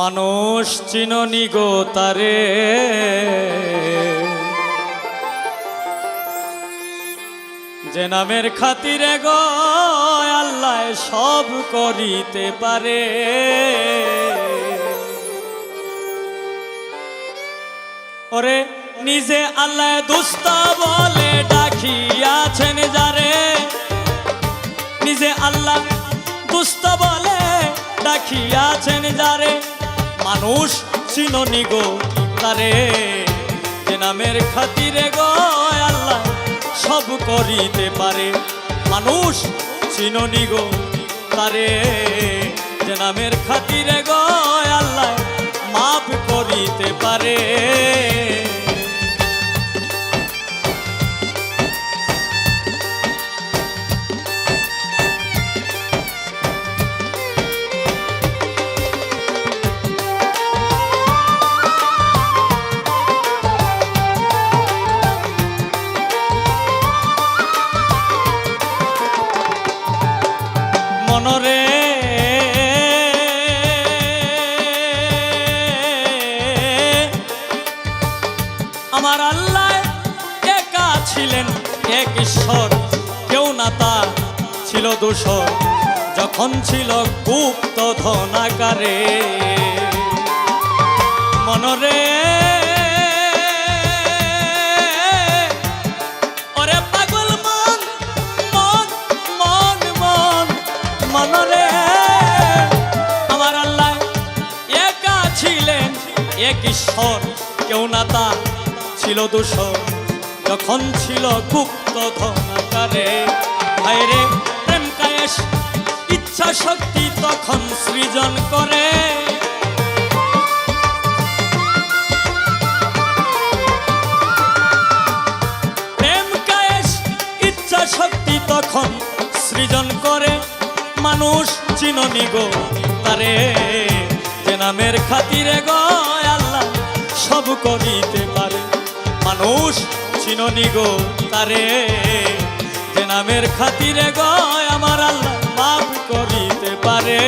মানুষ চিননি গো তারে, যে নামের খাতিরে গো আল্লাহ সব করিতে পারে। ওরে নিজে আল্লাহ দুষ্ট বলে ডাকিয়াছেন যারে, নিজে আল্লাহ দুষ্ট বলে ডাকিয়াছেন যারে, মানুষ চিননি গো তারে, যে নামের খাতিরে গো আল্লাহ সব করিতে পারে। মানুষ চিননি গো তারে, যে নামের খাতিরে গো আল্লাহ মাফ করিতে পারে। মনরে আমার আল্লাহ একা ছিলেন এক ঈশ্বর, কেউ না তা ছিল দোষর, যখন ছিল গুপ্ত ধনাকারে। মনরে ওরে পাগল মন মন মন মন মনরে আমার আল্লাহ একা ছিলেন এক ঈশ্বর, কেউ না তা ছিল দোষর, যখন ছিল গুপ্ত ধনাকারে। ভাইরে প্রেম কায়েস ইচ্ছা শক্তি তখন সৃজন করে, প্রেম কায়েস ইচ্ছা শক্তি তখন সৃজন করে। মানুষ চিননি গো তারে, যে নামের খাতিরে গো আল্লাহ সব করিতে পারে। মানুষ চিননি গো তারে, যে নামের খাতিরে গো আমার আল্লাহ মাফ করিতে পারে।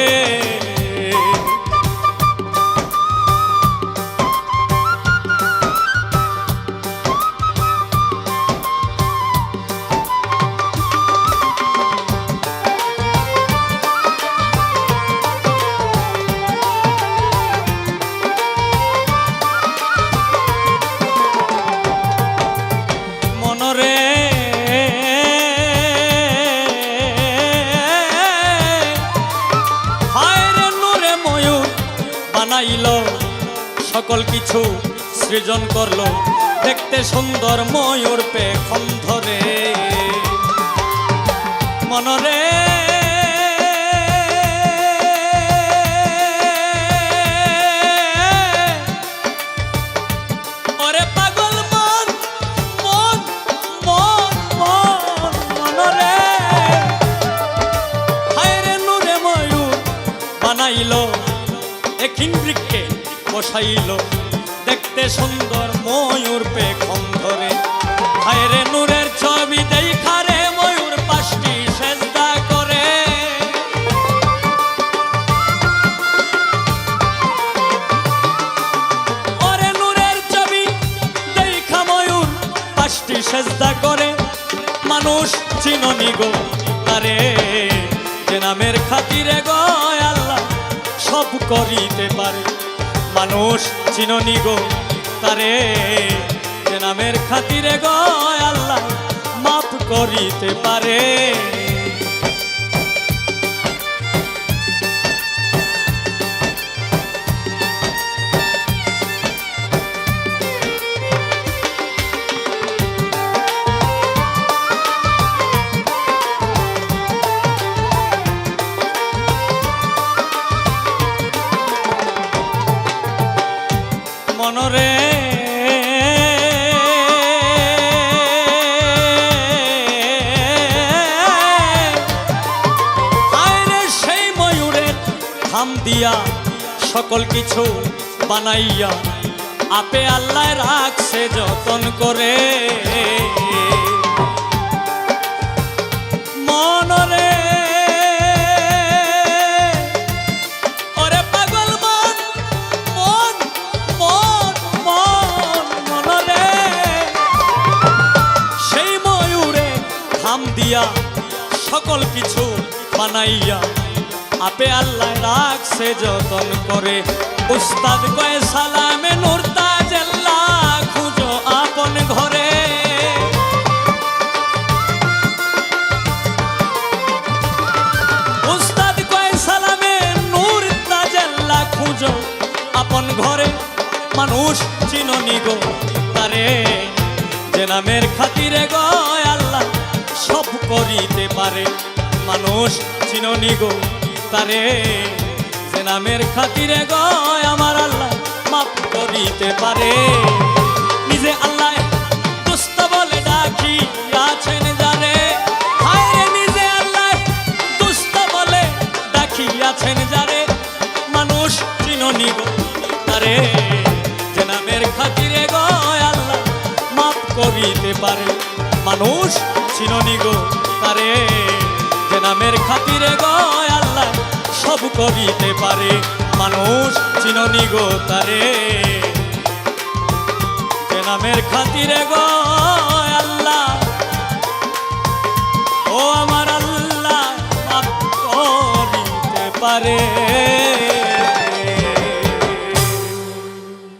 বানাইলো সকল কিছু সৃজন করলো, দেখতে সুন্দর ময়ূর পেখম ধরে। মনরে ওরে পাগল মন মন মন মন মনরে হায়রে নূরে ময়ূর বানাইলো, একিন্দ্রিককে বসাইল, দেখতে সুন্দর ময়ূর পেখম ধরে। হায়রে নূরের ছবি দেখারে ময়ূর পাঁচটি সেজদা করে। ওরে নূরের ছবি দেখা ময়ূর পাঁচটি সেজদা করে। মানুষ চিননি গো তারে, যে নামের খাতিরে গো আল্লাহ সব করিতে পারে। মানুষ চিননি গো তারে, যে নামের খাতিরে গো আল্লাহ মাফ করিতে পারে। মনরে আইরে সেই ময়ূরের থাম দিয়া সকল কিছু বানাইয়া, আপে আল্লাহ রাখছে যতন করে। মনরে ওরে পাগল মন দিয়া সকল কিছু বানাইয়া আপে আল্লাহ রাখছে যতন করে। উস্তাদ কয়ে সালামে নূর তাজেল্লা খুঁজো আপন ঘরে। উস্তাদ কয়ে সালামে নূর তাজেল্লা খুঁজো আপন ঘরে। মানুষ চিননি গো তারে, যে নামের খাতিরে গো আল্লাহ সব করিতে পারে। মানুষ চিননি গো তারে, যে নামের খাতিরে গো আমার আল্লাহ মাফ করিতে পারে। নিজে আল্লাহ দুষ্ট বলে ডাকি আছেন যারে, হায় রে নিজে আল্লাহ দুষ্ট বলে ডাকি আছেন যারে। মানুষ চিননি গো তারে, যে নামের খাতিরে গো আল্লাহ মাফ করিতে পারে। মানুষ চিননি গো তারে, যে নামের খাতিরে গো আল্লাহ সব করিতে পারে। মানুষ চিননি গো তারে, যে নামের খাতিরে গো